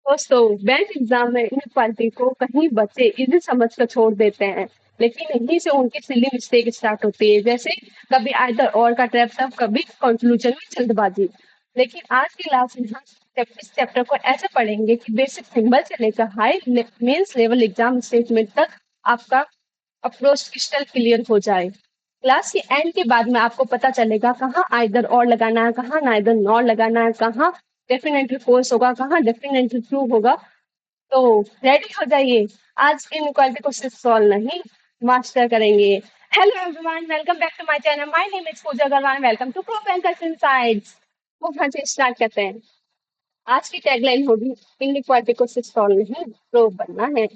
दोस्तों, bank exam में inequality को कहीं बच्चे इजी समझ कर छोड़ देते हैं, लेकिन यहीं से उनकी सिली मिस्टेक स्टार्ट होती है। जैसे कभी आइदर और का ट्रैप, सब कभी कंक्लूजन में जल्दबाजी। लेकिन आज की क्लास में हम इस चैप्टर को ऐसे पढ़ेंगे कि बेसिक सिंबल से लेकर high mains level exam statement तक आपका अप्रोच क्रिस्टल क्लियर हो जाए। क्लास के एंड के बाद में आपको पता चलेगा कहाँ आइदर और लगाना है, कहाँ नाइदर नॉर लगाना है, कहाँ डेफिनेटली फोर्स होगा, कहाँ डेफिनेटली ट्रू होगा। तो रेडी हो जाइए। आज इनक्वालिटी को सिर्फ सॉल्व नहीं, मास्टर करेंगे। Hello everyone, welcome back to my channel. My name is Pooja Agarwal. Welcome to Pro Bankers Insights. वो यहाँ से स्टार्ट करते हैं। आज की टैगलाइन होगी, इनक्वालिटी को सिर्फ सॉल्व नहीं, प्रो बनना है।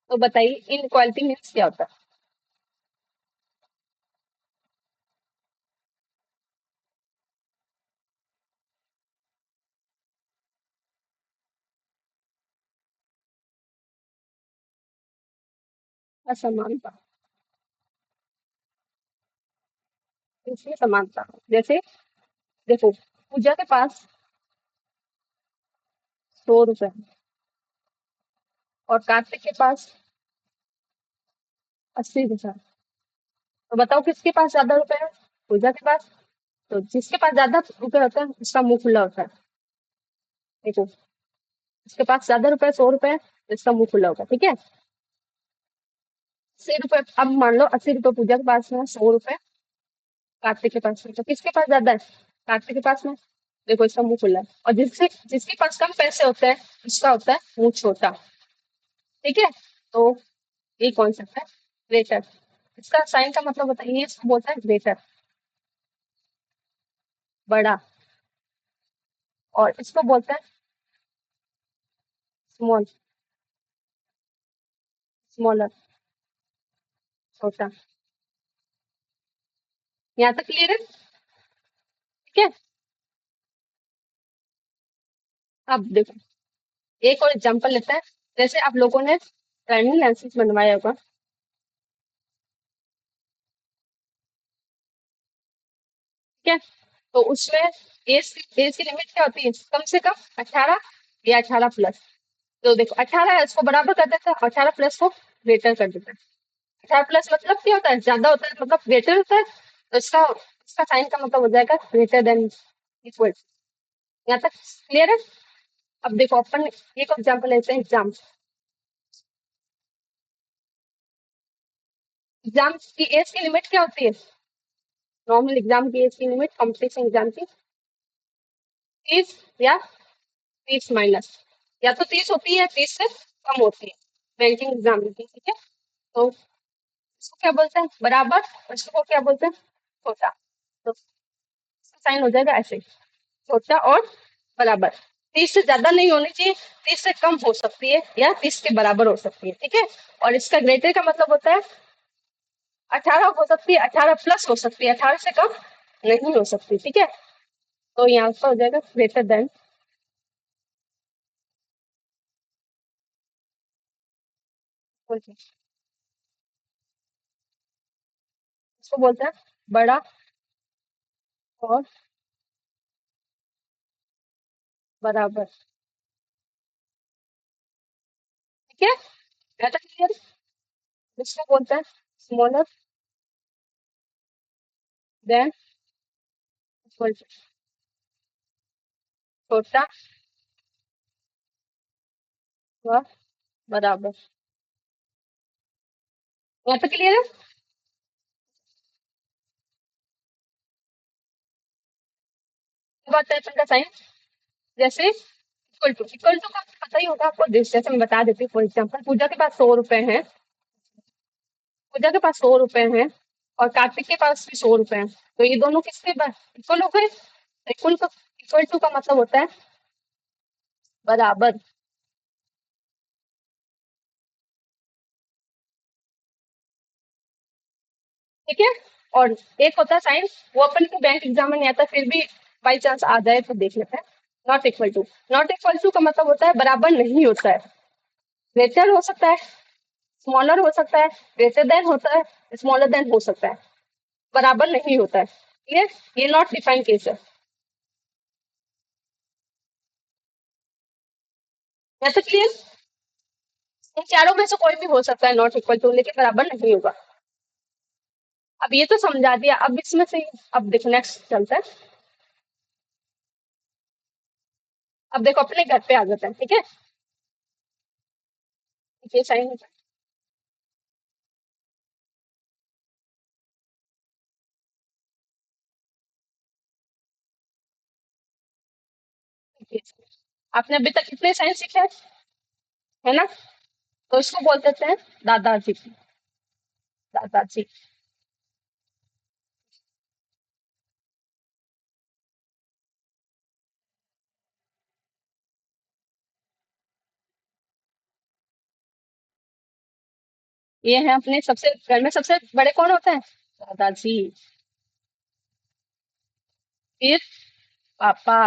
तो बताइए इनक्वालिटी मीन्स क्या होता है? असमानता। इसमें समानता जैसे देखो, पूजा के पास 100 रुपए और कार्तिक के पास 80 रुपए। तो बताओ किसके पास ज्यादा रुपए है? पूजा के पास। तो जिसके पास ज्यादा रुपए होते हैं उसका मुंह खुला होता है। देखो, जिसके पास ज्यादा रुपए, 100 रुपए, तो इसका मुंह खुला होगा, ठीक है। 80 रुपए, अब मान लो 80 रुपए पूजा के पास है, 100 रुपए कार्तिक के पास है, तो किसके पास ज्यादा है? कार्तिक के पास में। देखो, इसका मुंह खुला है। और जिससे जिसके पास कम पैसे होते हैं उसका होता है मुंह छोटा, ठीक है। तो ये कॉन्सेप्ट है ग्रेटर। इसका साइन का मतलब बताइए, इसको बोलता है ग्रेटर, बड़ा। और इसको बोलते हैं स्मॉल, स्मॉलर, छोटा। यहाँ तक क्लियर है? ठीक है। अब देखो, एक और एग्जांपल लेते हैं। जैसे आप लोगों ने ड्राइविंग लाइसेंस बनवाया होगा, ठीक है। तो उसमें एज की लिमिट क्या होती है? कम से कम 18 या 18 प्लस। तो देखो, 18 है इसको बराबर कर देते हैं, 18 प्लस को ग्रेटर कर देते हैं। 18 प्लस मतलब क्या होता है? ज्यादा होता है, मतलब ग्रेटर होता है। तो इसका इसका साइन का मतलब हो जाएगा ग्रेटर देन, इक्वल। यहाँ तक क्लियर है? अब देखो, अपन एक एग्जाम्पल लेते हैं। एग्जाम की एज की लिमिट क्या होती है? नॉर्मल एग्जाम की एज की लिमिट, कॉम्पिटिशन एग्जाम की 30 या 30 माइनस, या तो 30 होती है, 30 से कम होती है बैंकिंग एग्जाम की, ठीक है। तो इसको क्या बोलते हैं? बराबर। और इसको क्या बोलते हैं? छोटा। तो इसका साइन हो जाएगा ऐसे, छोटा और बराबर। 30 से ज्यादा नहीं होनी चाहिए, 30 से कम हो सकती है या 30 के बराबर हो सकती है, ठीक है। और इसका ग्रेटर का मतलब होता है 18 हो सकती है, 18 प्लस हो सकती है, 18 से कम नहीं हो सकती, ठीक है। तो यहाँ पर हो जाएगा ग्रेटर देन। इसको बोलते हैं बड़ा और बराबर, ठीक है। यहाँ तक क्लियर? इसको बोलते हैं स्मॉलर देन, इक्वल टू, छोटा व बराबर। यहाँ तक क्लियर है? बात है अपन का साइन। जैसे इक्वल टू का पता ही होगा आपको, जैसे मैं बता देती हूँ। फॉर एग्जाम्पल, पूजा के पास 100 रुपए हैं, पूजा के पास 100 रुपए हैं और कार्तिक के पास भी 100 रुपए हैं। तो ये दोनों किसके इक्वल हो गए? इक्वल टू का मतलब होता है बराबर, ठीक है। और एक होता है साइन, वो अपन को बैंक एग्जाम में नहीं आता, फिर भी बाई चांस आ जाए तो देख लेते हैं। Not equal to. Not equal to का मतलब होता है बराबर नहीं होता है। ग्रेटर हो सकता है, स्मॉलर हो सकता है, ग्रेटर देन होता है, स्मॉलर देन हो सकता है, बराबर नहीं होता है। क्लियर? ये नॉट डिफाइन केस है। या तो क्लियर। इन चारों में से कोई भी हो सकता है नॉट इक्वल टू, लेकिन बराबर नहीं होगा। अब ये तो समझा दिया, अब इसमें से अब देखो नेक्स्ट चलता है। अब देखो अपने घर पे आ जाता है, ठीक है। ये साइन होता है। आपने अभी तक कितने साइन सीखे हैं, है ना। तो इसको बोल देते हैं दादाजी। दादाजी। ये है अपने सबसे घर में सबसे बड़े कौन होते हैं, दादाजी। फिर पापा।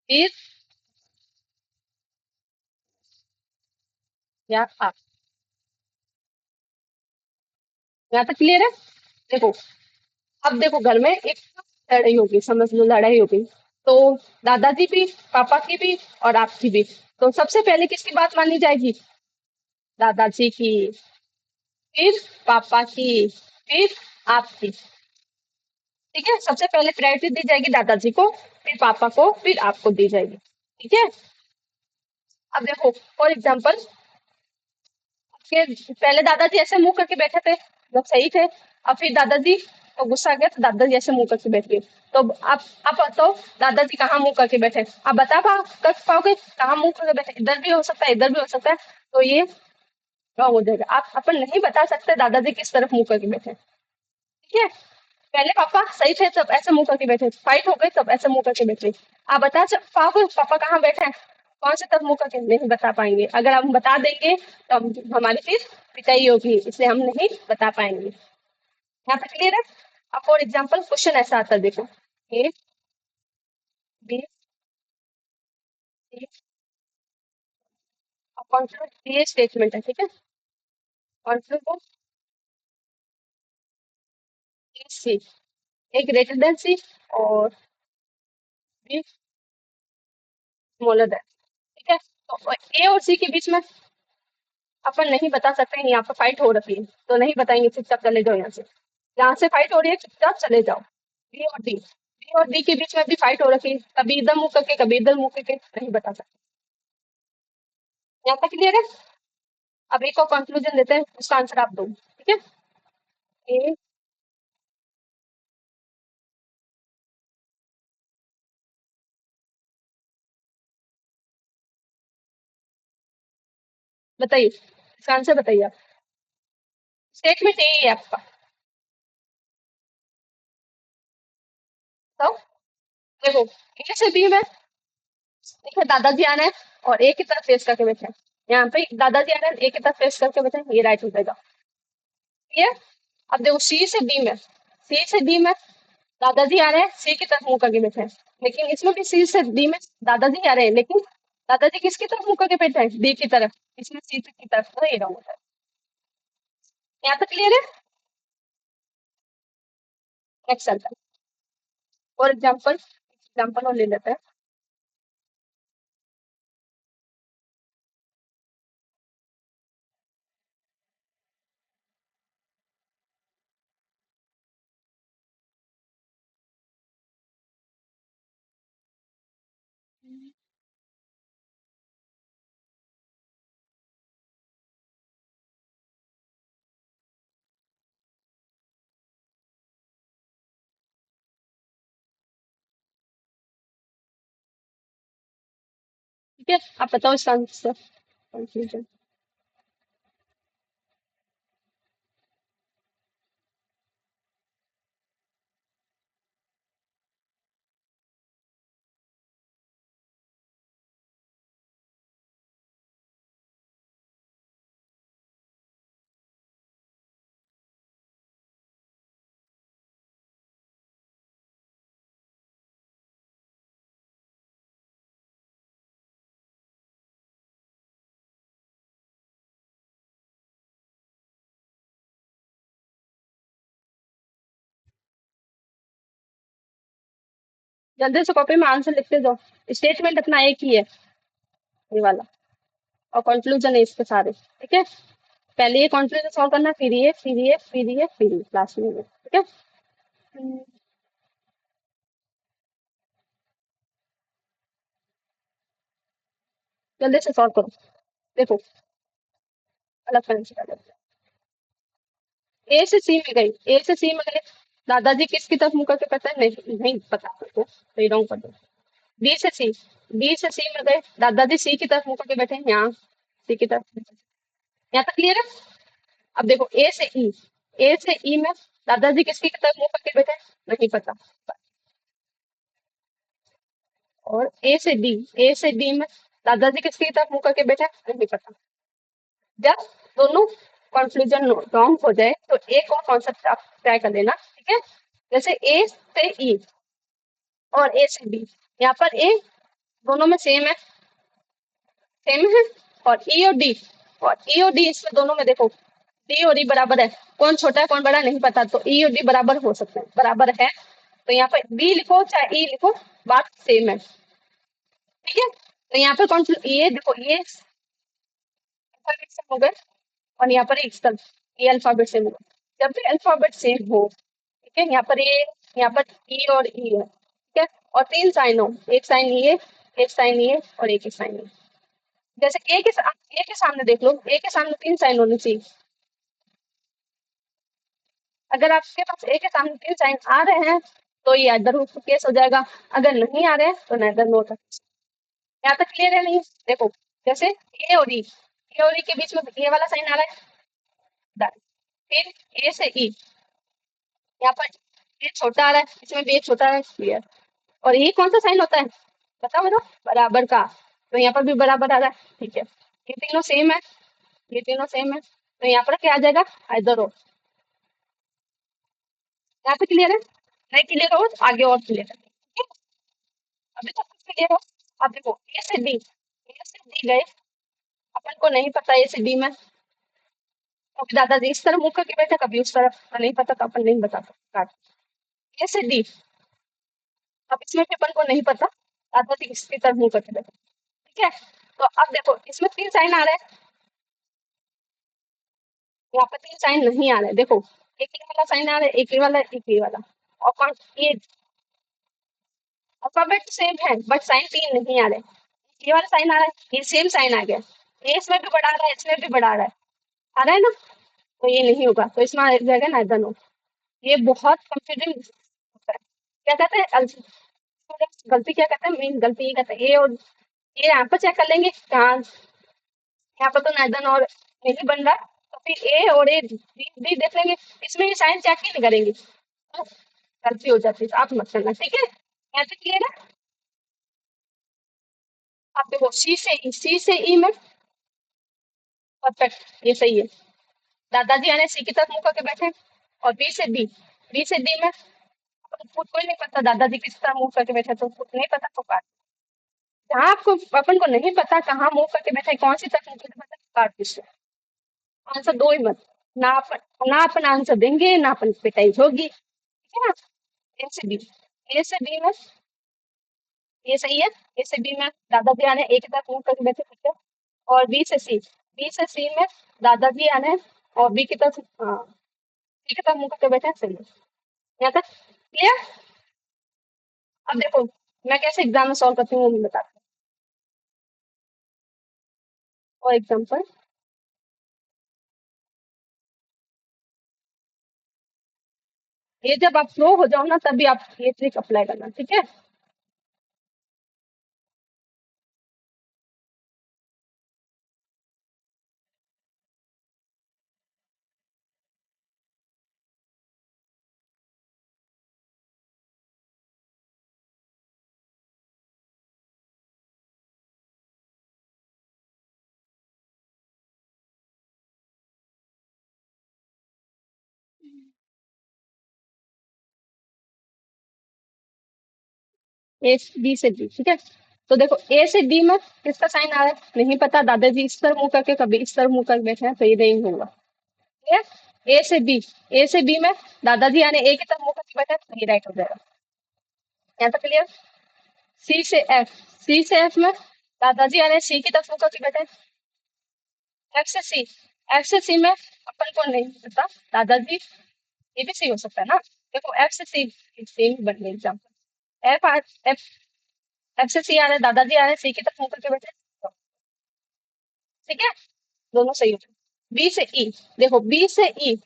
फिर या आप। यहाँ तक क्लियर है। देखो, अब देखो घर में एक लड़ाई होगी, समझ लो लड़ाई होगी। तो दादाजी भी, पापा की भी और आपकी भी। तो सबसे पहले किसकी बात मानी जाएगी, दादाजी की। फिर पापा की। फिर आपकी। ठीक है, सबसे पहले प्रायोरिटी दी जाएगी दादाजी को, फिर पापा को, फिर आपको दी जाएगी। ठीक है। अब देखो फॉर एग्जाम्पल कि पहले दादाजी ऐसे मुंह करके बैठे थे जब सही थे, अब फिर दादाजी को गुस्सा आ गया तो दादाजी ऐसे मुंह करके बैठ गए। तो आप बताओ दादाजी कहाँ मुंह करके बैठे, आप बता कर पाओगे कहाँ मुंह करके बैठे, इधर भी हो सकता है इधर भी हो सकता है। तो ये रॉन्ग हो जाएगा, आप अपन नहीं बता सकते दादाजी किस तरफ मुंह करके बैठे। ठीक है। पहले पापा सही थे तब ऐसे मुंह करके बैठे, फाइट हो गई तब ऐसे मुंह करके बैठे। आप बता पाओगे पापा कहाँ बैठे हैं, कौन से तरफ मुंह करके, नहीं बता पाएंगे। अगर हम बता देंगे तो हमारी फिर पिटाई होगी, इसलिए हम नहीं बता पाएंगे। यहाँ तक क्लियर है। अब फॉर एग्जाम्पल क्वेश्चन ऐसा आता है, देखो ए बी सी, कॉन्फ्लिक्ट ये स्टेटमेंट है, ठीक है। कॉन्फ्लिक्ट को सी, ए ग्रेटर देन सी और बी स्मॉलर देन। ठीक है, तो ए और सी के बीच में अपन नहीं बता सकते हैं, यहाँ पर फाइट हो रही है तो नहीं बताएंगे, चुपचाप चले जाओ यहाँ से। यहाँ से फाइट हो रही है, चुपचाप चले जाओ। बी और डी, बी और डी के बीच में भी फाइट हो रखी है, कभी इधर मुंह करके कभी इधर मुंह करके, नहीं बता सकते। यहाँ तक क्लियर है। अब एक और कंक्लूजन देते हैं, उसका आंसर आप दो, ठीक है। ए, बताइए इसका आंसर बताइए आप। स्टेटमेंट ए है आपका। तो देखो ए से बी में, देखो दादाजी आ रहे हैं और ए की तरफ फेस करके बैठे हैं। यहाँ पे दादाजी आ रहे हैं, ए की तरफ फेस करके बैठे हैं, ये राइट हो जाएगा। क्लियर। अब देखो सी से डी में, सी से डी में दादाजी आ रहे हैं, सी की तरफ मुंह करके बैठे हैं। लेकिन इसमें भी सी से डी में दादाजी आ रहे हैं, लेकिन दादाजी किसकी तरफ मुंह करके बैठे हैं, डी की तरफ। इसमें सी की तरफ, तो ये रहा होता है। यहाँ तक क्लियर है। नेक्स्ट चलता है। फॉर एग्जाम्पल एग्जाम्पल और ले लेते हैं। ठीक है, आप बताओ इसका आंसर, कंफ्यूजन। जल्दी से कॉपी में आंसर लिखते जाओ, स्टेटमेंट अपना एक ही है। ये वाला, और कंक्लूजन है इसके सारे, ठीक है। पहले ये कंक्लूजन सॉल्व करना, फिर ये, फिर ये, फिर ये, फिर ये, लास्ट में ये, ठीक है। हम्म, जल्दी से सॉल्व करो। देखो, अलग पेन से कर लेते हैं। ए से सी में गई, ए से सी में गई, दादाजी किसकी तरफ मुंह करके बैठे हैं? नहीं नहीं पता आपको, तो ये रॉन्ग कर दो। बी से सी, बी से सी में गए, दादाजी सी की तरफ मुंह करके बैठे हैं, यहाँ सी की तरफ। यहाँ तक क्लियर है? अब देखो ए से ई, ए से ई में दादाजी किसकी तरफ मुंह करके बैठे हैं? नहीं पता। और ए से डी, ए से डी में दादाजी किसकी तरफ मुंह करके बैठे हैं? नहीं पता। जब दोनों कंफ्यूजन रॉन्ग हो जाए तो एक और कॉन्सेप्ट आप ट्राई कर लेना, ठीक है। जैसे ए से ई और ए से डी, यहाँ पर ए दोनों में सेम है, सेम है। और ई और डी, और ई और डी इसमें दोनों में देखो, डी और ई बराबर है, कौन छोटा है कौन बड़ा नहीं पता, तो ई और डी बराबर हो सकते हैं, बराबर है। तो यहाँ पर बी लिखो चाहे ई लिखो, बात सेम है, ठीक है। तो यहाँ पर कौन, ये देखो ये अल्फाबेट सेम हो गए, और यहाँ पर एक ये अल्फाबेट सेम हो गए। जब भी अल्फाबेट सेम हो, ठीक है, यहाँ पर ये, यहाँ पर ई और ई है, ठीक है। और तीन साइन हो, एक साइन ये, एक साइन ये, और एक ही साइन ये। जैसे ए के सामने देख लो, ए के सामने तीन साइन होने चाहिए। अगर आपके पास ए के सामने तीन साइन आ रहे हैं तो ये अदर केस हो जाएगा, अगर नहीं आ रहे हैं तो नेदर नोट है। यहाँ तक क्लियर है नहीं? देखो, जैसे ए और ई, ए और ई के बीच में ये वाला साइन आ रहा है, done। फिर ए से ई, यहाँ पर ये छोटा आ रहा है, इसमें भी एक छोटा आ रहा है, क्लियर। और ये कौन सा साइन होता है बताओ बताओ? बराबर का, तो यहाँ पर भी बराबर आ रहा है, ठीक है। ये तीनों सेम है, ये तीनों सेम है, तो यहाँ पर क्या आ जाएगा? आइदर और। यहाँ पे क्लियर है? नहीं क्लियर हो तो आगे और क्लियर है, ठीक है। अभी तक कुछ क्लियर हो? अब देखो ए से डी, ए से डी गए, अपन को नहीं पता ए से डी में, कभी दादाजी इस तरफ मुंह करके बैठे, कभी उस तरफ, तो नहीं पता, तो अपन नहीं बता सकते। ए से डी, अब इसमें भी अपन को नहीं पता दादाजी किसकी तरफ मुंह करके बैठे, ठीक है। तो अब देखो इसमें तीन साइन आ रहे हैं, यहाँ पे तीन साइन नहीं आ रहे, देखो एक ये वाला साइन आ रहा है, एक ये वाला, एक ये वाला, और कौन ये अल्फाबेट सेम है बट साइन तीन नहीं आ रहे। ये वाला साइन आ रहा है, ये सेम साइन आ गया, ये इसमें भी बढ़ा रहा है, इसमें भी बढ़ा रहा है, आ रहा है ना, तो ये नहीं होगा, तो इसमें आ जाएगा नाइदर नो। ये बहुत कंफ्यूजिंग होता है। क्या कहते हैं स्टूडेंट्स, गलती क्या कहते हैं, मेन गलती ये कहते हैं ए और, ये यहाँ पर चेक कर लेंगे कहाँ, यहाँ पर तो नाइदर नो नहीं बन रहा, तो फिर ए और ए डी देख लेंगे, इसमें ये साइन चेक ही नहीं करेंगे, तो गलती हो जाती है, तो आप मत करना, ठीक है। यहाँ तक क्लियर है? आप देखो सी से ई, सी से ई में परफेक्ट, ये सही है, दादाजी आने सी की तरफ मुंह करके बैठे। और बी से डी, बी से डी में खुद को ही नहीं पता दादाजी किस तरह मुंह करके बैठे, तो खुद नहीं पता तो काट। जहाँ आपको अपन को नहीं पता कहाँ मुंह करके बैठे, कौन सी तरफ मुंह करके बैठे, काट दीजिए। आंसर दो ही मत, ना अपन आंसर देंगे ना अपन पिटाई होगी, ठीक है ना। ए से बी, ए से बी में ये सही है, ए से बी में दादाजी आने एक ही तरफ मुंह करके बैठे, ठीक है। और बी से सी, बी से सी में दादाजी आने और बी की तरफ, हाँ सी की तरफ मुंह करके बैठे, सही है। यहाँ तक क्लियर? अब देखो मैं कैसे एग्जाम में सॉल्व करती हूँ वो मैं बताती हूँ। फॉर एग्जाम्पल, ये जब आप फ्लो हो जाओ ना तभी आप ये ट्रिक अप्लाई करना, ठीक है। ए बी से डी, ठीक है। तो देखो ए से डी में किसका साइन आ रहा है नहीं पता, दादाजी इस तरह मुंह करके कभी इस तरह मुंह करके बैठे हैं, तो ये नहीं होगा, ठीक है। ए से बी, ए से बी में दादाजी यानी ए की तरफ मुंह करके बैठे हैं, तो ये राइट हो जाएगा। यहाँ तक क्लियर? सी से एफ, सी से एफ में दादाजी आ रहे हैं सी की तरफ मुंह करके बैठे, एफ से सी, एफ से सी में अपन को नहीं पता दादाजी, ये भी सी हो सकता है ना। देखो एफ से सी सेम बन गई एग्जाम्पल। एफ एफ से सी आ रहे हैं, दादाजी आ रहे हैं सी की तरफ मुंह करके बैठे, ठीक है, दोनों सही हो गए। बी से ई, देखो बी से ई,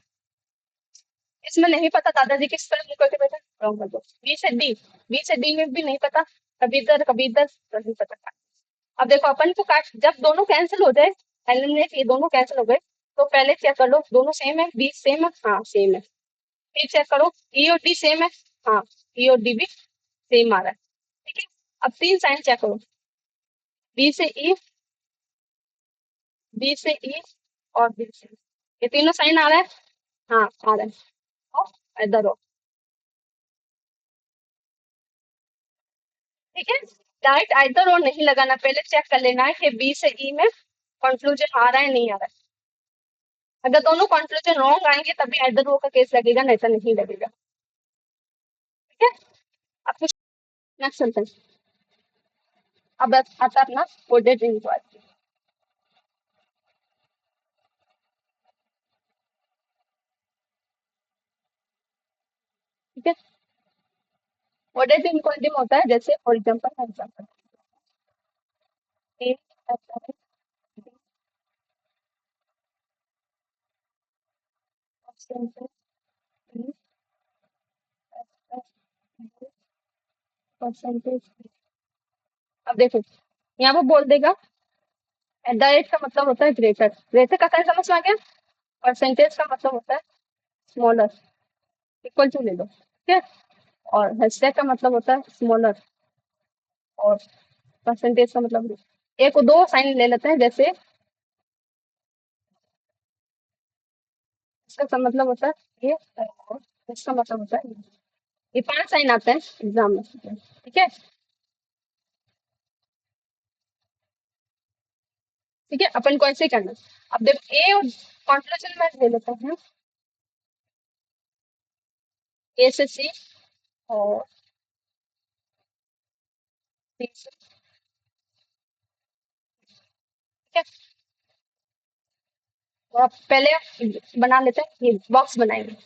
इसमें नहीं पता दादाजी किस तरफ मुंह करके बैठे, रॉन्ग कर दो। बी से डी, बी से डी में भी नहीं पता, कभी इधर तो नहीं पता। अब देखो अपन को काट, जब दोनों कैंसिल हो जाए, एलिमिनेट, ये दोनों कैंसिल हो गए, तो पहले चेक कर लो दोनों सेम है, बी सेम है, हाँ सेम है। फिर चेक करो ई और डी सेम है, हाँ ई और डी भी सेम आ रहा है, ठीक है। अब तीन साइन चेक करो, बी से ई, बी से ई और बी से E। ये तीनों साइन आ रहा है, हाँ आ रहा है, तो इधर हो, ठीक है। डायरेक्ट आइदर और नहीं लगाना, पहले चेक कर लेना है कि बी से ई में कंक्लूजन आ रहा है नहीं आ रहा है। अगर दोनों कंक्लूजन रॉन्ग आएंगे तभी आइदर वो का केस लगेगा, नहीं तो नहीं लगेगा, ठीक है। अब कुछ नेक्स्ट चलते हैं। अब आता है अपना कोडेड इनक्वालिटी, ठीक है। कोडेड इनक्वालिटी में होता है जैसे फॉर एग्जाम्पल ए ऐसा है, परसेंटेज। अब देखो यहाँ पे बोल देगा एट द रेट का मतलब होता है ग्रेटर, ग्रेटर का क्या समझ में आ गया, परसेंटेज का मतलब होता है स्मॉलर, इक्वल टू ले लो, ठीक है। और हैशटैग का मतलब होता है स्मॉलर, और परसेंटेज का मतलब, एक दो साइन ले लेते हैं, जैसे इसका मतलब होता है ये, और इसका मतलब होता है ये। ये पांच साइन आते हैं एग्जाम में, ठीक है, ठीक है। अपन को ऐसे करना, अब देखो ए और कॉन्क्लूजन में ले लेते हैं, ए से सी और सी से, ठीक है। और अब पहले बना लेते हैं, ये बॉक्स बनाएंगे,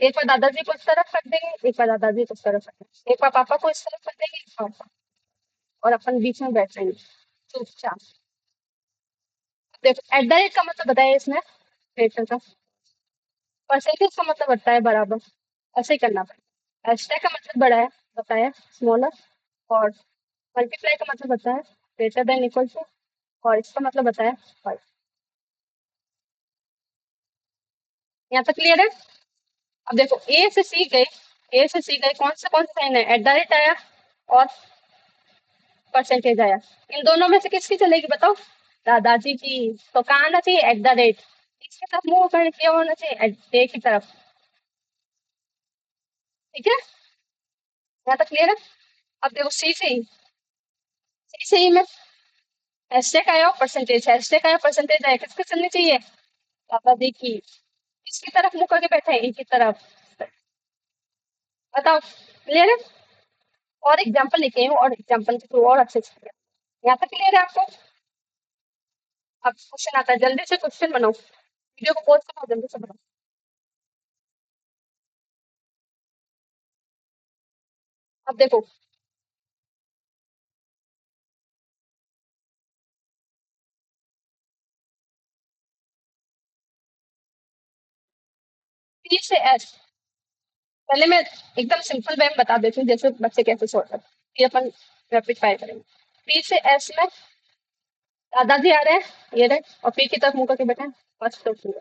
एक बार दादाजी को इस तरफ कर देंगे, एक बार दादाजी को इस तरफ कर देंगे, एक बार पापा को इस तरफ कर देंगे, एक बार पापा, और अपन बीच में बैठ जाएंगे चुपचाप। देखो एट द रेट का मतलब बताया इसने, रेटर का, परसेंटेज का मतलब बताया है बराबर, ऐसे ही करना पड़ेगा। हैशटैग का मतलब बड़ा है बताया, स्मॉलर, और मल्टीप्लाई का मतलब बताया ग्रेटर देन इक्वल टू, और इसका मतलब बताया 5। यहाँ तक क्लियर है। अब देखो ए से सी गए, ए से सी गए, कौन सा साइन है, एट द रेट आया और परसेंटेज आया, इन दोनों में से किसकी चलेगी बताओ, दादाजी की। तो कहाँ आना चाहिए, एट द रेट, इसकी तरफ मुंह कर किया होना चाहिए, ए की तरफ, ठीक है। यहाँ तक क्लियर है। अब देखो सी से ही में हैशटैग आया और परसेंटेज, हैशटैग आया परसेंटेज आया, किसकी चलनी चाहिए, दादाजी की। इसकी तरफ मुंह करके बैठे हैं, इनकी तरफ, बताओ क्लियर है। और एग्जाम्पल लिखे हैं, और एग्जाम्पल के थ्रू और अच्छे से, यहाँ तक क्लियर है आपको। अब क्वेश्चन आता है, जल्दी से क्वेश्चन बनाओ, वीडियो को पॉज करो, जल्दी से बनाओ। अब देखो पी से एस, पहले मैं एकदम सिंपल वे में बता देती हूँ जैसे बच्चे कैसे सॉल्व करते हैं, फिर अपन रैपिड फायर करेंगे। पी से एस में दादाजी आ रहे हैं, ये रहे, और पी की तरफ मुंह करके बैठे हैं, फर्स्ट क्वेश्चन,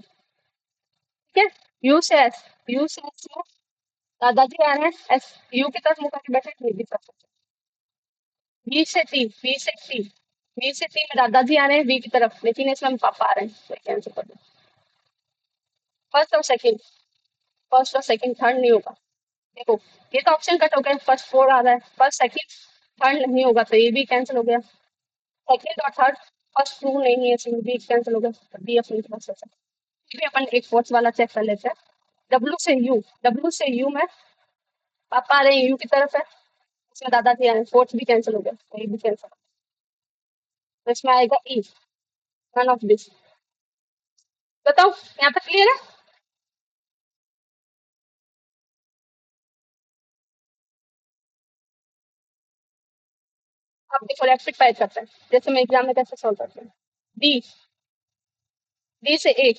ठीक है। यू से एस, यू से एस में दादाजी आ रहे हैं, एस यू की तरफ मुंह करके बैठे हैं, ये भी फर्स्ट क्वेश्चन। बी से टी, बी से टी, बी से टी में दादाजी आ रहे हैं बी की तरफ, लेकिन इसमें हम पापा आ रहे हैं, तो कैंसिल कर दो। फर्स्ट और सेकंड, फर्स्ट और सेकंड, थर्ड नहीं होगा। देखो ये तो ऑप्शन कट हो गया, फर्स्ट फोर आ रहा है, फर्स्ट सेकंड थर्ड नहीं होगा, तो ये भी कैंसिल हो गया। सेकंड और थर्ड, फर्स्ट टू नहीं है, इसमें भी कैंसिल हो गया, बी अपनी तरफ से। फिर भी अपन एक फोर्थ वाला चेक कर लेते हैं, डब्ल्यू से यू, डब्ल्यू से यू में पापा आ रहे हैं यू की तरफ है, इसमें दादाजी आ रहे हैं, फोर्थ भी कैंसिल हो गया, तो ये भी कैंसिल। तो इसमें आएगा ई, नन ऑफ दिस। बताओ यहाँ तक क्लियर है? अब देखो रैपिड फायर करते हैं, जैसे मैं एग्जाम में कैसे सॉल्व करते हैं। डी, डी से ए,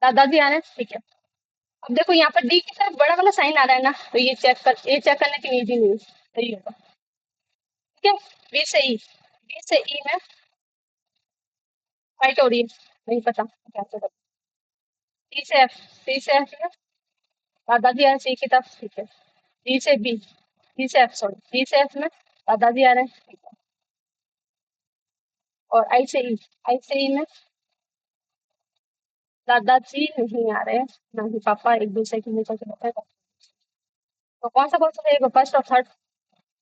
दादाजी आ रहे हैं, ठीक है। अब देखो यहाँ पर डी की तरफ बड़ा वाला साइन आ रहा है ना, तो ये चेक करने की नीड ही नहीं है, सही होगा। ठीक है, बी से ई, बी से ई में फाइट हो रही है, नहीं पता कैसे कर। सी से एफ, सी से एफ में दादाजी आ रहे हैं सी की तरफ, ठीक है। डी से बी, डी से एफ, सॉरी डी से एफ में दादाजी आ रहे हैं, ठीक है। और आई से ई, आई से ई में दादाजी नहीं आ रहे हैं, ना ही पापा, एक दूसरे के मुंह के बैठे हैं। तो कौन सा रहेगा, फर्स्ट और third,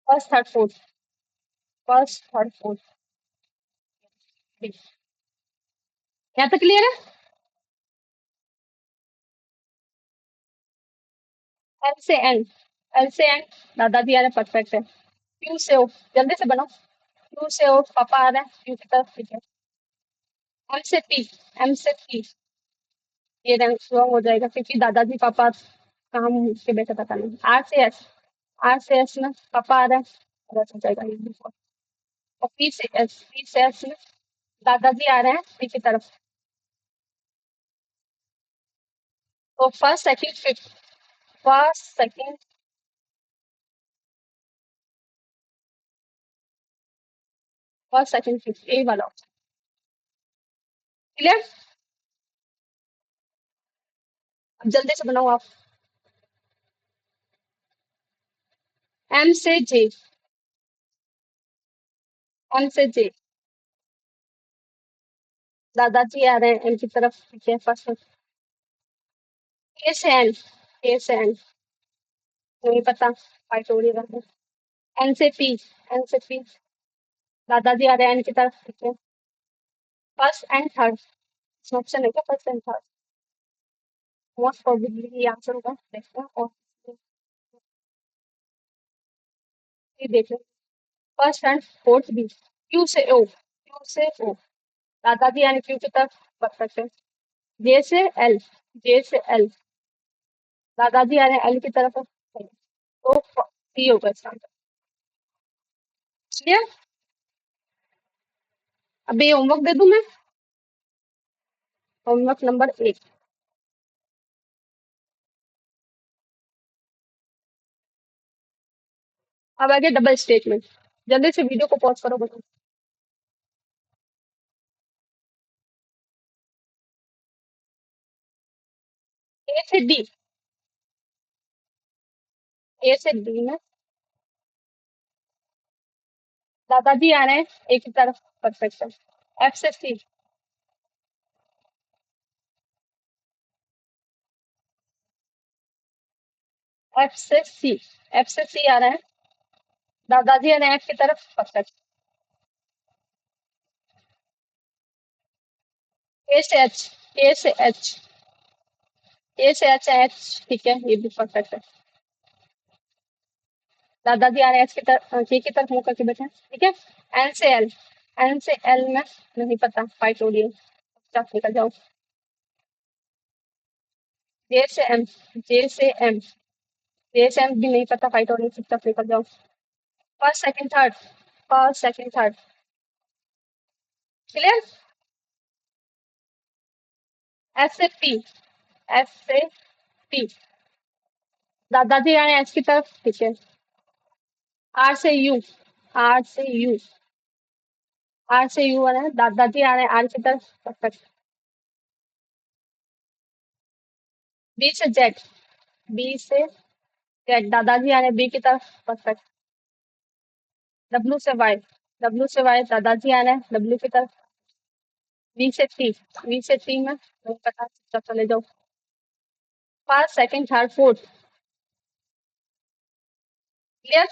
first third fourth, first third fourth. यहाँ तक क्लियर है? एल से एन, एल से एन दादाजी आ रहे हैं, परफेक्ट है। क्यू से ओ, जल्दी से बनाओ। क्यू से ओ पापा आ रहे हैं क्यू की तरफ, ठीक है। एम से पी, एम से पी, ये रॉन्ग हो जाएगा क्योंकि दादाजी पापा कहाँ मुंह के बैठे पता नहीं। आर से एस, आर से एस में पापा आ रहे हैं, गलत हो जाएगा ये भी। और पी से एस, पी से एस में दादाजी आ रहे हैं पी की तरफ। तो first second fifth, first second, first second fifth, A वाला ऑप्शन। क्लियर? अब जल्दी से बनाओ आप। एम से जे, एम से जे दादाजी आ रहे हैं एम की तरफ, ठीक है फर्स्ट। ए से एन, ए से एन नहीं पता, फाइट हो रही है। एन से पी, एन से पी दादाजी आ रहे हैं एन की तरफ, ठीक है। फर्स्ट एंड थर्ड, इसमें ऑप्शन है क्या first and third? Most probably ये आंसर होगा, देखते हैं। और ये देख लो, फर्स्ट एंड फोर्थ भी। क्यू से ओ, क्यू से ओ दादाजी यानी क्यू की तरफ, परफेक्ट है। जे से एल, जे से एल दादाजी आ रहे हैं एल की तरफ, तो सी होगा इसका आंसर। क्लियर? अब ये होमवर्क दे दूं मैं, होमवर्क नंबर 1। अब आगे डबल स्टेटमेंट, जल्दी से वीडियो को पॉज करो बताओ। ए से डी, ए से डी में दादाजी आ रहे हैं ए की तरफ, परफेक्ट है। एफ से सी, एफ से सी, एफ से सी आ रहे हैं दादाजी आ रहे हैं एफ की तरफ, परफेक्ट। ए से एच, ए से एच, ए से एच, एच, ठीक है ये भी परफेक्ट है। दादाजी आ रहे हैं एच की तरफ, के की तरफ मुंह करके बैठे हैं, ठीक है। एन से एल, एन से एल में नहीं पता, फाइट हो रही है, चुपचाप निकल जाओ। जे से एम, जे से एम, जे से एम भी नहीं पता, फाइट हो रही है, चुपचाप निकल जाओ। First second third, first second third. Clear? S से पी, एस से पी दादाजी आ रहे हैं एच की तरफ, ठीक है। आर से यू, आर से यू, आर से यू आ रहे हैं दादाजी आ रहे हैं आर की तरफ, परफेक्ट। बी से जेड, बी से जेड दादाजी आ रहे हैं बी की तरफ, परफेक्ट। डब्ल्यू से वाई, डब्ल्यू से वाई दादाजी आ रहे हैं डब्ल्यू की तरफ। वी से टी, वी से टी में नहीं पता, चले जाओ। First second third fourth. Clear?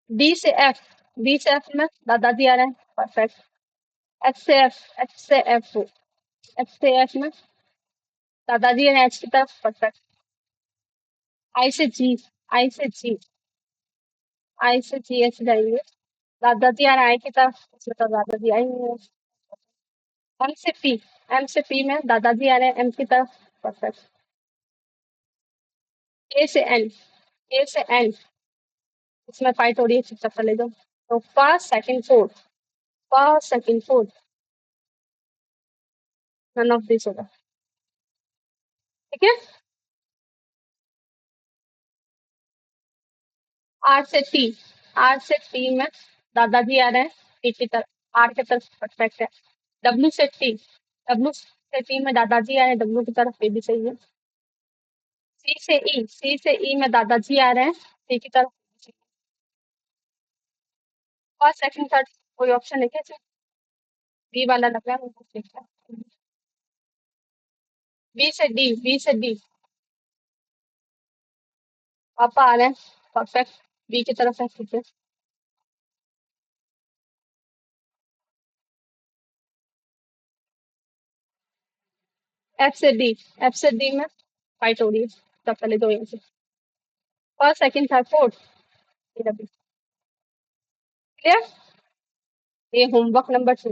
D से एफ, डी से एफ में दादाजी आ रहे हैं, परफेक्ट। एच से एफ, एच से एफ, एच से एफ में दादाजी है एच की तरफ, परफेक्ट। आई से जी, आई से जी, आई से जी एच जाएंगे। दादाजी आ रहे हैं आई की तरफ, इसमें तो दादाजी आएंगे। एम से पी, एम से पी में दादाजी आ रहे हैं एम की तरफ, परफेक्ट। ए से एन, ए से एन, इसमें फाइट हो रही है, चुपचाप चले जाओ। तो first second fourth, first second fourth, none of this होगा। ठीक है। आर से टी, आर से टी में दादाजी आ रहे हैं टी की तरफ, आर की तरफ, परफेक्ट है। डब्ल्यू से टी, डब्ल्यू से टी में दादाजी आ रहे हैं डब्ल्यू की तरफ, ये भी सही है। सी से ई, सी से ई में दादाजी आ रहे हैं सी की तरफ। फर्स्ट सेकंड थर्ड कोई ऑप्शन है क्या? बी वाला लग रहा है मुझे, ठीक है। बी से डी, बी से डी, पापा आ रहे हैं, परफेक्ट। बी की तरफ है, ठीक है। एफ से डी, एफ से डी में फाइट हो रही है, तब पहले दो यहाँ से। फर्स्ट सेकंड थर्ड फोर्थ, ये रही। क्लियर। ये होमवर्क नंबर 2।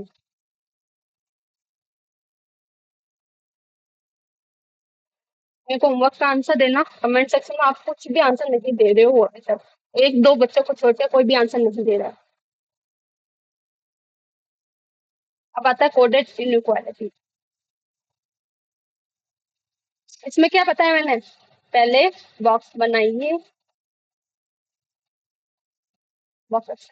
मेरे को होमवर्क का आंसर देना कमेंट सेक्शन में। आप कुछ भी आंसर नहीं दे रहे हो अभी तक, एक दो बच्चों को छोड़ के कोई भी आंसर नहीं दे रहा है। अब आता है कोडेड इनइक्वालिटी। इसमें क्या बताया मैंने, पहले बॉक्स बनाइए, बॉक्स,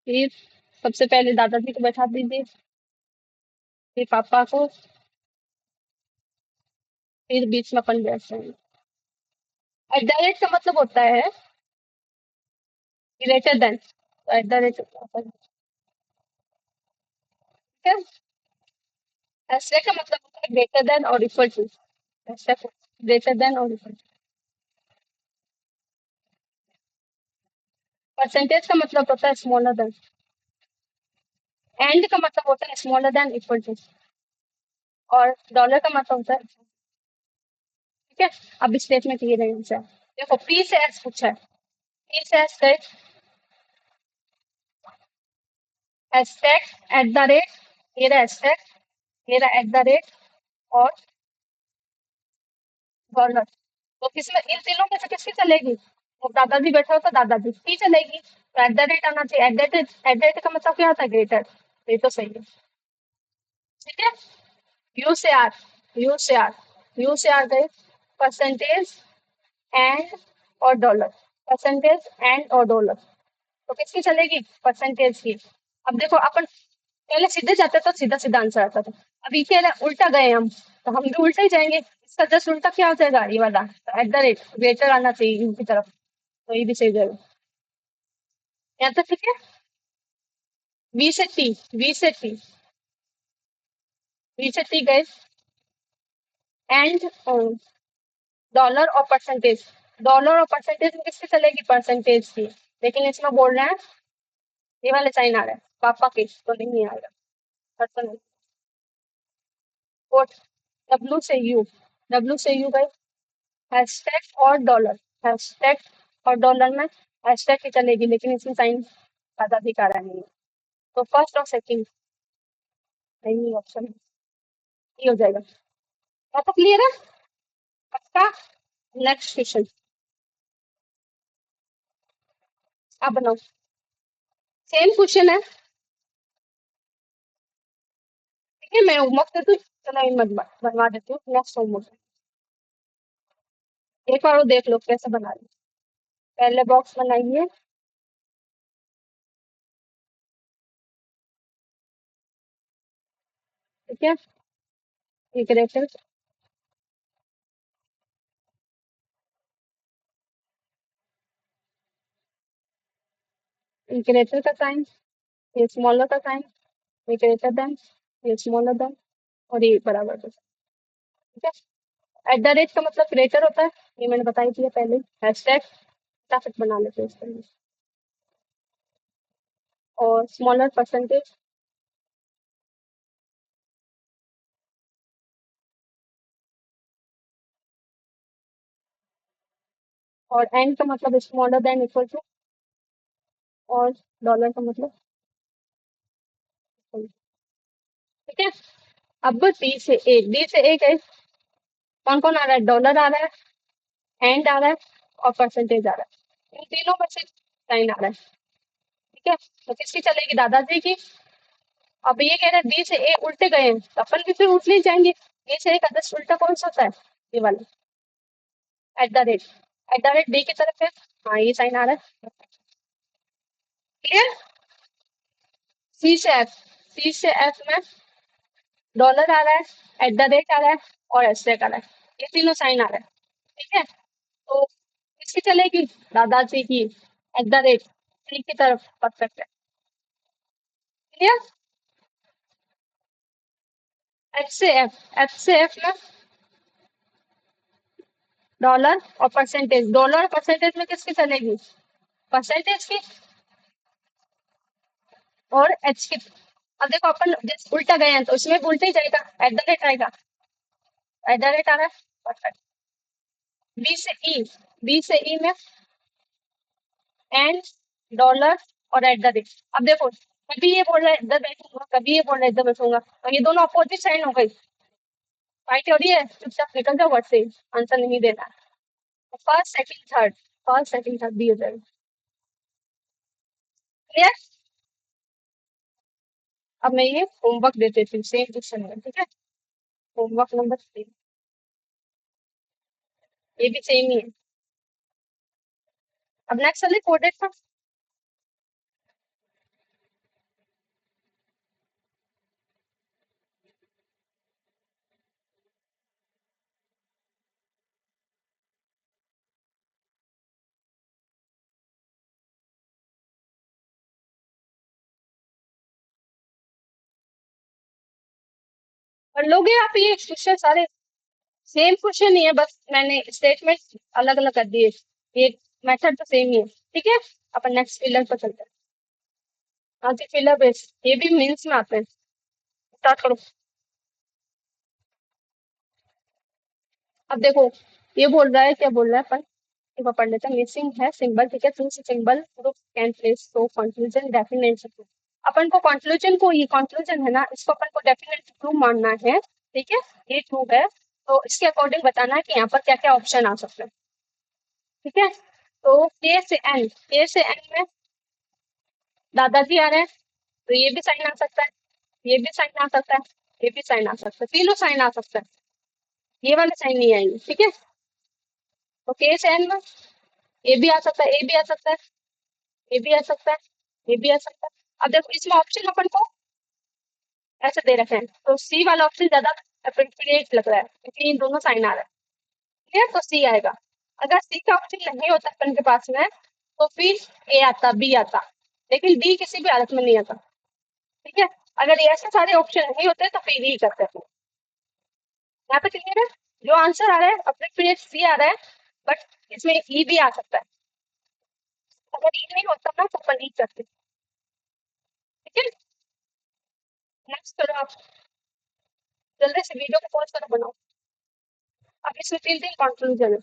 फिर सबसे पहले दादाजी को बैठा दीजिए, फिर पापा को, फिर बीच में अपन बैठ जाएंगे। एट द रेट का मतलब होता है ग्रेटर देन, तो एट द रेट, ठीक है। ऐसे का मतलब होता है ग्रेटर देन और इक्वल टू, ऐसे ग्रेटर देन और इक्वल टू। परसेंटेज का मतलब होता है स्मॉलर देन, एंड का मतलब होता है स्मॉलर देन इक्वल टू, और डॉलर का मतलब होता है, ठीक है। अब स्टेटमेंट ये रही है, देखो पी से एस पूछा है, पी से एस गए, हैशटैग एट द रेट, मेरा हैशटैग, मेरा एट द रेट और डॉलर। तो किसमें इन तीनों में से किसकी चलेगी? तो दादाजी बैठा हो तो दादाजी की चलेगी, तो एट द रेट आना चाहिए। एट द रेट का मतलब क्या होता है? ग्रेटर, ये तो सही है, ठीक है। यू से आर, यू से आर, यू से आर गए, परसेंटेज एंड और डॉलर, परसेंटेज एंड और डॉलर, तो किसकी चलेगी? परसेंटेज की। अब देखो अपन पहले सीधे जाते तो सीधा सीधा आंसर आता था, अभी क्या है, उल्टा गए हम, तो हम भी उल्टा ही जाएंगे। इसका जस्ट उल्टा क्या हो जाएगा, ये वाला एट द रेट, ग्रेटर आना चाहिए इनकी तरफ, तो ये भी सही जाएगा। यहाँ तक ठीक है। बी से टी, बी से टी, बी से टी गए, एंड डॉलर और परसेंटेज, डॉलर और परसेंटेज में किसकी चलेगी? परसेंटेज की। लेकिन इसमें बोल रहे हैं ये वाले साइन आ रहा है पापा के, तो नहीं आएगा, परसेंटेज। और डब्ल्यू से यू, डब्ल्यू से यू गए, हैशटैग और डॉलर, हैशटैग और डॉलर में हैशटैग की चलेगी, लेकिन इसमें साइन ज्यादा दिखा रहा नहीं है, तो फर्स्ट और सेकंड नहीं ऑप्शन, ये हो जाएगा। क्या तो क्लियर है? पक्का। नेक्स्ट क्वेश्चन, आप बनाओ, सेम क्वेश्चन है, ठीक है। मैं होमवर्क दे दूँ, चलो मैं बनवा देती हूँ नेक्स्ट होमवर्क। एक बार वो देख लो कैसे बना रही, पहले बॉक्स बनाइए, ठीक है। इक्वेटर, इक्वेटर का साइन, ये स्मॉलर का साइन, ये ग्रेटर देन, ये स्मॉलर देन, और ये बराबर का ठीक है। एट द रेट का मतलब क्रिएटर होता है, ये मैंने बताई थी पहले। हैशटैग फटाफट बना लेते हैं इस तरह। और स्मॉलर परसेंटेज, और एंड का मतलब स्मॉलर देन इक्वल टू, और डॉलर का मतलब equal to। ठीक है। अब डी से एक है, कौन कौन आ रहा है? डॉलर आ रहा है, एंड आ रहा है, और परसेंटेज आ रहा है। इन तीनों में से साइन आ रहा है। ठीक है, तो किसकी चलेगी? दादाजी की। अब ये कह रहे हैं बी से ए उल्टे गए हैं, तो अपन भी फिर उल्टे ही जाएंगे। ए से एक आदर्श उल्टा कौन सा होता है? ये वाला, at the rate. At the rate B की तरफ है। हाँ, ये साइन आ रहा है। क्लियर। सी से एफ में डॉलर आ रहा है, एट द रेट आ रहा है, और एस्टेक आ रहा है। ये तीनों साइन आ रहा है। ठीक है, तो किसकी चलेगी? दादाजी की। एट द रेट सी की तरफ परफेक्ट है। क्लियर। एफ से एफ में डॉलर और परसेंटेज, डॉलर और परसेंटेज में किसकी चलेगी? परसेंटेज की। और एच की। अब देखो अपन जैसे उल्टा गए हैं तो उसमें भी उल्टा ही जाएगा, एट द रेट आएगा। एट द रेट आ रहा है, परफेक्ट। बी से ई में एंड, डॉलर, और एट द रेट। अब देखो, कभी ये बोल रहा है इधर बैठूंगा, कभी ये बोल रहा है इधर बैठूंगा, तो ये दोनों अपोजिट साइन हो गई। फाइट हो रही है, चुपचाप निकल जाओ वर्ड से, आंसर नहीं देना है। First second third, first second third D हो जाएगा। क्लियर। अब मैं ये होमवर्क दे देती हूँ सेम क्वेश्चन में। ठीक है, होमवर्क नंबर 3, ये भी सेम ही है। अब नेक्स्ट चले कोडेड का। कर लोगे आप ये क्वेश्चन सारे? सेम क्वेश्चन ही है, बस मैंने स्टेटमेंट अलग अलग कर दिए। ये मेथड तो सेम ही है। ठीक है, अपन नेक्स्ट फिलर पर चलते हैं। हाँ जी, फिलर बेस, ये भी मीन्स में आते हैं। स्टार्ट करो। अब देखो, ये बोल रहा है, क्या बोल रहा है अपन, एक बार पढ़ लेते हैं। मिसिंग है सिंबल, ठीक है, two symbol group can place, so conclusion definite. अपन को कंक्लूजन को, ये कंक्लूजन है ना, इसको अपन को डेफिनेट ट्रू मानना है। ठीक है, ये ट्रू है, तो इसके अकॉर्डिंग बताना है कि यहाँ पर क्या क्या ऑप्शन आ सकते हैं। ठीक है, तो के से एन में दादाजी आ रहे हैं, तो ये भी साइन आ सकता है, ये भी साइन आ सकता है, ये भी साइन आ सकता है, तीनों साइन आ सकता है। ये वाले साइन नहीं आएंगे। ठीक है, तो के से एन में ये भी आ सकता है, ए भी आ सकता है, ये भी आ सकता है, ये भी आ सकता है। अब देखो, इसमें ऑप्शन अपन को ऐसे दे रखे हैं, तो सी वाला ऑप्शन ज्यादा अप्रोप्रिएट लग रहा है, क्योंकि इन दोनों साइन आ रहा है। ठीक है, तो सी आएगा। अगर सी का ऑप्शन नहीं होता अपन के पास में, तो फिर ए आता, बी आता, लेकिन डी किसी भी हालत में नहीं आता। ठीक है, अगर ये ऐसे सारे ऑप्शन नहीं होते तो फिर ही करते हैं। यहाँ पे क्लियर है? जो आंसर आ रहा है अप्रोप्रिएट सी आ रहा है, बट इसमें ई भी आ सकता है। अगर ई नहीं होता ना तो अपन ई करते। ठीक है, नेक्स्ट करो आप, जल्दी से वीडियो को पॉज करो, बनाओ। अब इसमें 3 3 कंक्लूजन है।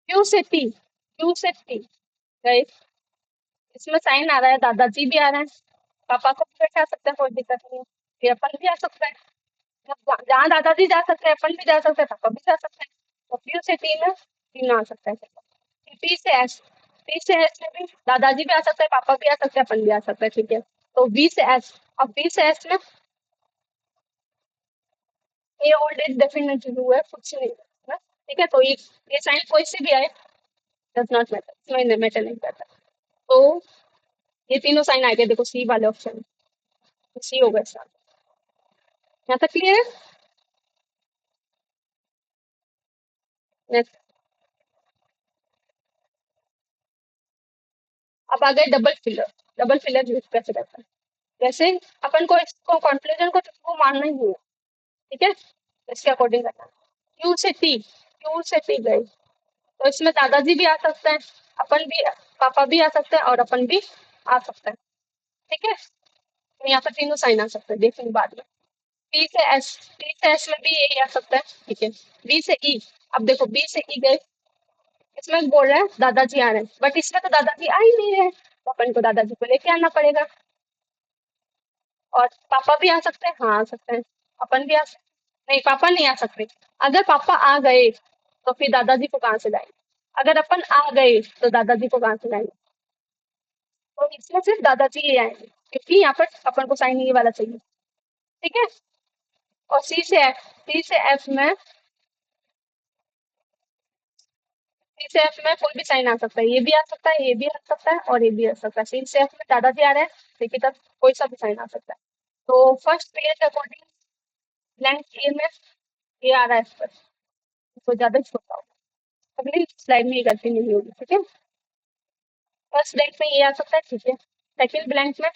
क्यू से टी राइट। इसमें साइन आ रहा है, दादाजी भी आ रहा है, पापा को भी बैठा सकते हैं, कोई दिक्कत नहीं है। फिर अपन भी आ सकता है, मतलब जहाँ दादाजी जा सकते हैं अपन भी जा सकते हैं, पापा भी जा सकते हैं। तो क्यू से टी में तीन आ सकता है। पी से एस में भी दादाजी भी आ सकते हैं, पापा भी आ सकते हैं, अपन भी आ सकते हैं। ठीक है, तो बी से एस। अब बी से एस में ये ऑलरेडी डेफिनेट हुआ है, कुछ नहीं है ना। ठीक है, तो ये साइन कोई से भी आए, डज नॉट मैटर, इसमें मैटर नहीं करता। तो ये तीनों साइन आ गए, देखो सी वाले ऑप्शन, सी होगा इसका। यहाँ तक क्लियर है? Next, अब आ गए double filler. Double filler use कैसे करता है? जैसे अपन को इसको कंक्लूजन को ट्रू मानना ही है। ठीक है, इसके अकॉर्डिंग करना। क्यू से टी गए, तो इसमें दादाजी भी आ सकते हैं, अपन भी, पापा भी आ सकते हैं और अपन भी आ सकते हैं। ठीक है, तो यहाँ पर तीनों साइन आ सकते हैं, देखेंगे बाद में। टी से एस में भी यही आ सकता है। ठीक है, बी से ई, अब देखो बी से ई गए, इसमें बोल रहे हैं दादाजी आ रहे हैं, बट इसमें तो दादाजी आ ही नहीं रहे, तो अपन को दादाजी को लेके आना पड़ेगा। और पापा भी आ सकते हैं, हाँ आ सकते हैं, अपन भी आ सकते, नहीं पापा नहीं आ सकते। अगर पापा आ गए तो फिर दादाजी को कहाँ से लाएंगे, अगर अपन आ गए तो दादाजी को कहाँ से लाएंगे, तो इसमें सिर्फ दादाजी ही आएंगे, क्योंकि यहाँ पर अपन को साइन ये वाला चाहिए। ठीक है, और सी से एफ में कोई भी साइन आ सकता है, ये भी आ सकता है, ये भी आ सकता है और ये भी आ सकता है। सी से एफ में दादाजी आ रहे हैं, ठीक है, तब कोई सा भी साइन आ सकता है। तो फर्स्ट पेज अकॉर्डिंग ब्लैंक ए में ये आ रहा है, इस पर तो ज्यादा छोटा होगा, अगली स्लाइड में ये गलती नहीं होगी। ठीक है, फर्स्ट ब्लैंक में ये आ सकता है, ठीक है। सेकंड ब्लैंक में,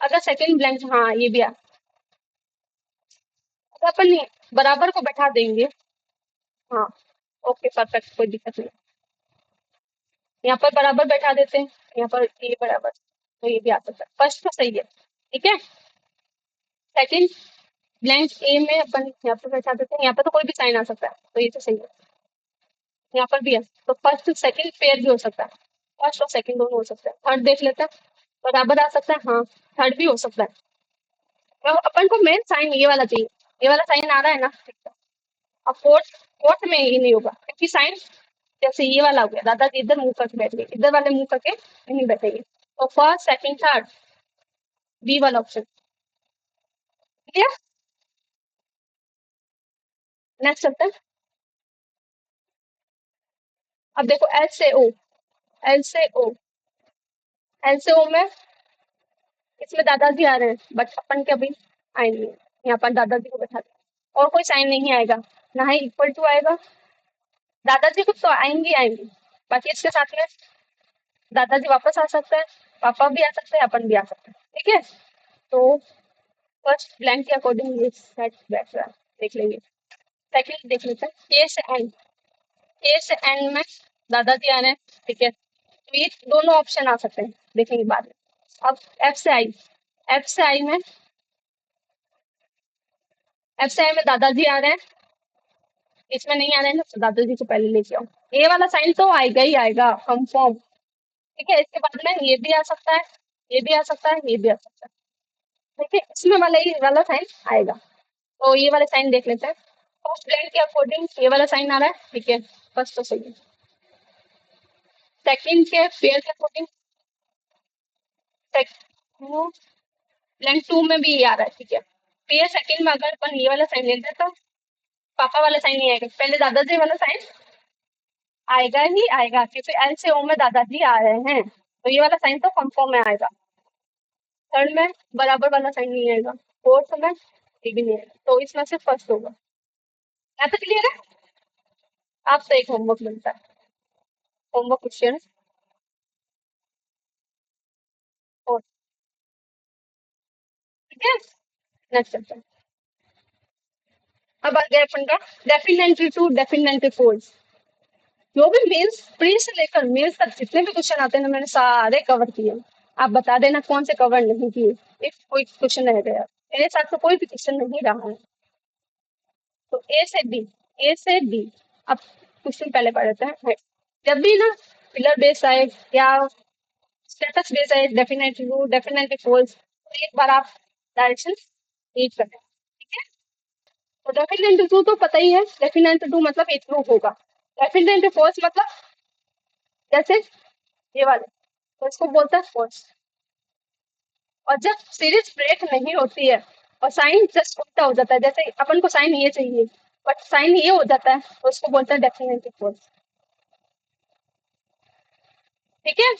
अगर सेकंड ब्लैंक, हाँ ये भी आ, अगर अपन बराबर को बैठा देंगे, हाँ ओके परफेक्ट, कोई दिक्कत नहीं। यहाँ पर बराबर बैठा देते हैं, यहाँ पर ये बराबर, तो ये भी आ सकता है, फर्स्ट तो सही है। ठीक है, सेकंड ब्लैंक ए में अपन यहाँ पर बैठा देते हैं, यहाँ पर तो कोई भी साइन आ सकता है, तो ये तो सही है। यहाँ पर भी है, तो फर्स्ट सेकंड पेयर भी हो सकता है, फर्स्ट और सेकंड दोनों हो सकता है। थर्ड देख लेते हैं, बराबर आ सकता है, हाँ थर्ड भी हो सकता है। तो अपन को मेन साइन ये वाला चाहिए, ये वाला साइन आ रहा है ना, ठीक है। अब फोर्थ, फोर्थ में ये नहीं होगा, क्योंकि साइन जैसे ये वाला हो गया, दादाजी इधर मुंह करके बैठ गए, इधर वाले मुंह करके नहीं बैठेंगे, तो फर्स्ट सेकंड थर्ड, बी वाला ऑप्शन। क्लियर, नेक्स्ट चलते हैं। अब देखो एल से ओ, एल से ओ, एल से ओ में इसमें दादाजी आ रहे हैं, बट अपन के अभी आए नहीं है, यहाँ पर दादाजी को बैठा दिया, और कोई साइन नहीं आएगा, ना ही इक्वल टू आएगा, दादाजी कुछ तो आएंगे आएंगे, बाकी इसके साथ में दादाजी वापस आ सकते हैं, पापा भी आ सकते हैं, अपन भी आ सकते हैं। ठीक है, तो फर्स्ट ब्लैंक के अकॉर्डिंग ये सेट बैठ रहा है, देख लेंगे। सेकंड देख लेते हैं, के से एन, के से एन में दादाजी आ रहे हैं, ठीक है, तो ये दोनों ऑप्शन आ सकते हैं, देखेंगे बाद में। अब एफ से आई में, एफ से आई में दादाजी आ रहे हैं, इसमें नहीं आ रहे हैं ना, तो दादाजी को पहले लेके आओ, ए वाला साइन तो आएगा ही आएगा कंफर्म। ठीक है, इसके बाद में ये भी आ सकता है, ये भी आ सकता है, ये भी आ सकता है। ठीक है, इसमें वाला ये वाला साइन आएगा, तो ये वाले साइन देख लेते हैं। फर्स्ट ब्लैंक के अकॉर्डिंग ये वाला साइन आ रहा है, ठीक है, फर्स्ट तो सही है। सेकंड के पेयर के अकॉर्डिंग ब्लैंक टू में भी ये आ रहा है, ठीक है। पेयर सेकंड में अगर अपन ये वाला साइन लेते हैं, तो पापा वाला साइन नहीं आएगा, पहले दादाजी वाला साइन आएगा ही आएगा, क्योंकि एल से ओ में दादाजी आ रहे हैं, तो ये वाला साइन तो कंफर्म में आएगा। थर्ड में बराबर वाला साइन नहीं आएगा, फोर्थ में ये भी नहीं आएगा, तो इसमें से फर्स्ट होगा। यहाँ तक क्लियर है, आपसे एक होमवर्क मिलता है, होमवर्क क्वेश्चन। और ठीक है, नेक्स्ट चलते हैं। अब आ गया अपन का डेफिनेटली टू डेफिनेटली फोल्स, जो भी मेंस प्री से लेकर मेंस तक जितने भी क्वेश्चन आते हैं ना, मैंने सारे कवर किए हैं। आप बता देना कौन से कवर नहीं किए, एक कोई क्वेश्चन रह गया, मेरे साथ तो कोई भी क्वेश्चन नहीं रहा है। तो ए से डी, अब क्वेश्चन पहले पढ़ लेते हैं। जब भी ना पिलर बेस आए या स्टेटस बेस आए, डेफिनेटली ट्रू डेफिनेटली फॉल्स, तो एक बार आप डायरेक्शन रीड करें। ठीक है, तो डेफिनेटली ट्रू तो पता ही है, डेफिनेटली ट्रू मतलब ये ट्रू होगा, डेफिनेटली फॉल्स मतलब जैसे ये वाले, तो इसको बोलता है फॉल्स। और जब सीरीज ब्रेक नहीं होती है और साइन जस्ट उल्टा हो जाता है, जैसे अपन को साइन ये चाहिए बट साइन ये हो जाता है, तो उसको बोलते हैं डेफिनेटली फॉल्स। ठीक है,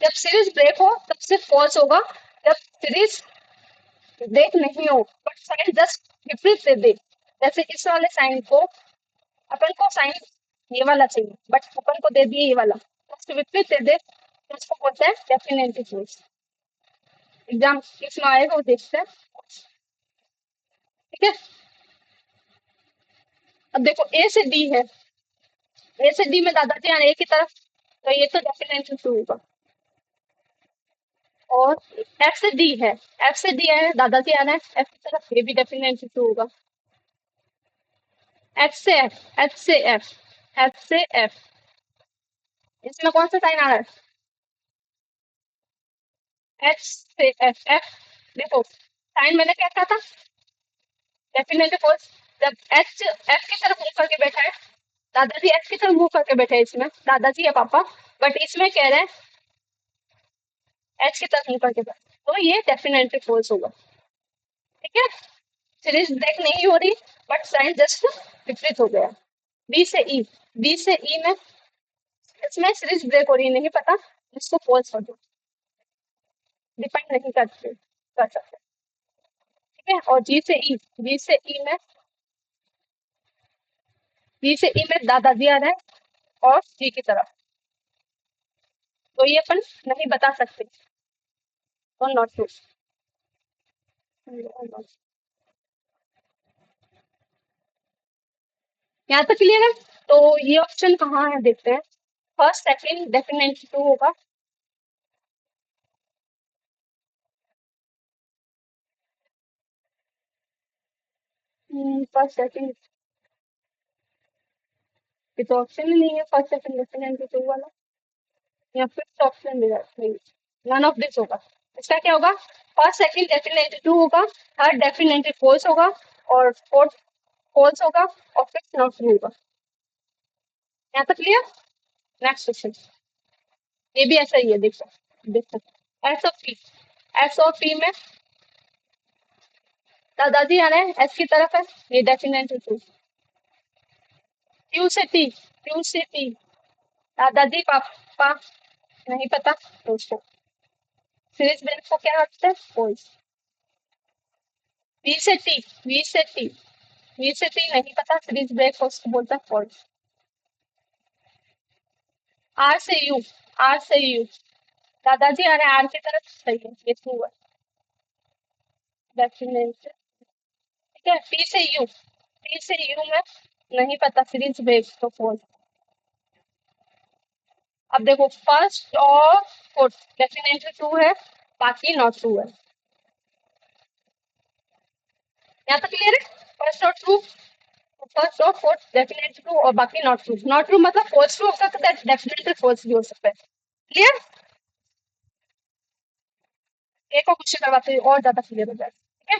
जब सीरीज ब्रेक हो तब सिर्फ फॉल्स होगा, जब सीरीज ब्रेक नहीं हो बट साइन जस्ट विपरीत दे दे, जैसे इस वाले साइन को, अपन को साइन ये वाला चाहिए बट अपन को दे दिए ये वाला, जस्ट विपरीत दे दे, तो उसको बोलते हैं डेफिनेटली फॉल्स। एग्जाम इसमें आएगा वो देखते हैं। ठीक है, अब देखो ए से डी है, ए से डी में दादाजी आ रहे हैं एक की तरफ, तो ये तो डेफिनेटली ट्रू होगा। और एफ से डी है, एफ से डी है, दादाजी आ रहे हैं एफ की तरफ, ये भी डेफिनेटली ट्रू होगा। एफ से एफ, एफ से एफ, एफ से एफ, इसमें कौन सा साइन आ रहा है? एफ से एफ, एफ देखो साइन मैंने क्या कहा था, डेफिनेटली फॉल्स। जब एच एफ की तरफ मुंह करके बैठा है, दादाजी एफ की तरफ मुंह करके बैठे हैं, इसमें दादाजी या पापा, बट इसमें कह रहे हैं एच की तरफ मुंह करके बैठे, तो ये डेफिनेटली फॉल्स होगा। ठीक है, सीरीज ब्रेक नहीं हो रही, बट साइन जस्ट विपरीत हो गया। बी से ई, बी से ई में इसमें सीरीज ब्रेक हो रही नहीं पता, इसको फॉल्स कर दो, डिपेंड नहीं करते कर सकते। ठीक है, और जी से ई, बी से ई में, बी से ई में दादाजी आ रहा है और जी की तरफ, तो ये अपन नहीं बता सकते, और नॉट ट्रू। यहाँ तक क्लियर है? तो ये ऑप्शन कहाँ है देखते हैं। फर्स्ट सेकंड डेफिनेटली ट्रू होगा। फर्स्ट सेकंड, ये तो ऑप्शन ही नहीं है फर्स्ट सेकंड डेफिनेटली ट्रू वाला, या फिफ्थ ऑप्शन दे नहीं, नन ऑफ दिस होगा। इसका क्या होगा, फर्स्ट सेकंड डेफिनेटली ट्रू होगा, थर्ड डेफिनेटली फॉल्स होगा, और फोर्थ फॉल्स होगा, और फिफ्थ नॉट ट्रू होगा। यहाँ तक क्लियर? नेक्स्ट क्वेश्चन, ये भी ऐसा ही है, देखो S of P, S of P में दादाजी आ रहे हैं एस की तरफ है, ये डेफिनेटली ट्रू। क्यू से टी, क्यू से टी, दादाजी पापा नहीं पता, तो उसको सीरीज ब्रेक को क्या रखते हैं, फॉल्स। वी से टी, वी से टी, वी से टी नहीं पता, सीरीज ब्रेक को उसको बोलता है फॉल्स। आर से यू, आर से यू, दादाजी आ रहे हैं आर की तरफ, सही है, ये ट्रू है डेफिनेटली। ठीक है, पी से यू, पी से यू में नहीं पता, सीरीज ब्रेक तो फॉल्स। अब देखो फर्स्ट और फोर्थ डेफिनेटली ट्रू है, बाकी नॉट ट्रू है। यहाँ तक क्लियर है? फर्स्ट और ट्रू, फर्स्ट और फोर्थ डेफिनेटली ट्रू, और बाकी नॉट ट्रू। नॉट ट्रू मतलब फॉल्स ट्रू हो सकता है, डेफिनेटली फॉल्स भी हो सकता है। क्लियर? एक और क्वेश्चन करवाते हैं और ज्यादा क्लियर हो जाए। ठीक है,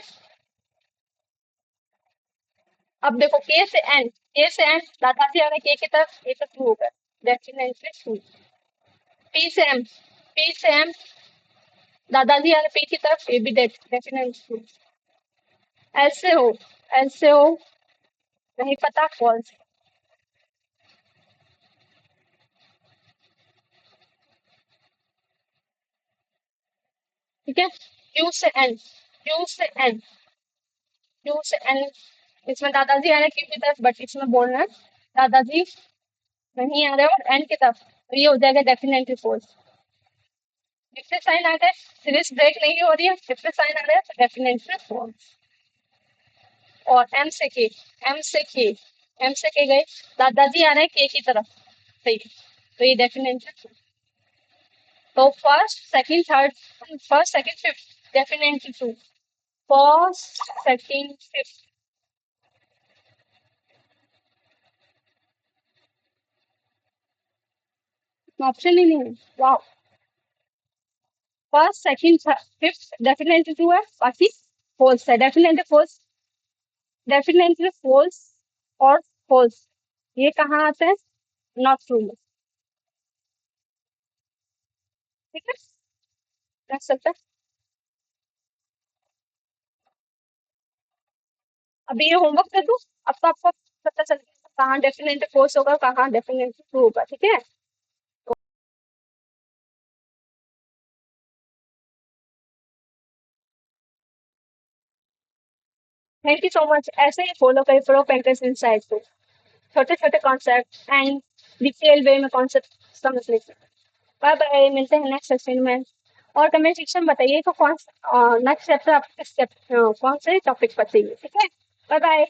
अब देखो के से एन, के से एन, दादाजी आ रहे के की तरफ, ये तो ट्रू होगा डेफिनेटली ट्रू। पी से एम, पी से एम, दादाजी आ रहे पी की तरफ, ये भी डेफिनेटली ट्रू। एल से हो, एल से हो नहीं पता, फॉल्स। ठीक है, क्यू से एन, क्यू से एन, क्यू से एन, इसमें दादाजी आ रहे क्यू की तरफ, बट इसमें बोल रहे हैं दादाजी नहीं आ रहे और एन की तरफ, तो ये हो जाएगा डेफिनेटली फॉल्स। डिफरेंट साइन आ गए, सीरीज ब्रेक नहीं हो रही है, डिफरेंट साइन आ रहे हैं, तो डेफिनेटली फॉल्स। और एम से के, एम से के, एम से के गए, दादाजी आ रहे हैं के की तरफ, सही, तो ये डेफिनेटली। तो first second third, first second fifth definitely true, first second fifth. Option ही नहीं है, वाह। First second fifth definitely true है, बाकी फॉल्स है, डेफिनेटली फॉल्स, डेफिनेटली फॉल्स और फॉल्स, ये कहाँ आते हैं, नॉट ट्रू में। ठीक है, रख सकते हैं। अभी ये होमवर्क कर दूं, अब तो आपको पता चल गया कहाँ डेफिनेटली फॉल्स होगा, कहाँ डेफिनेटली ट्रू होगा। ठीक है, थैंक यू सो मच। ऐसे ही फॉलो करें प्रो पेंटर्स इनसाइट को, छोटे छोटे कॉन्सेप्ट एंड डिटेल वे में कॉन्सेप्ट समझने से। बाय बाय, मिलते हैं नेक्स्ट सेशन में। और कमेंट सेक्शन में बताइए तो कौन नेक्स्ट चैप्टर आप किस कौन से टॉपिक पर चाहिए। ठीक है, बाय बाय।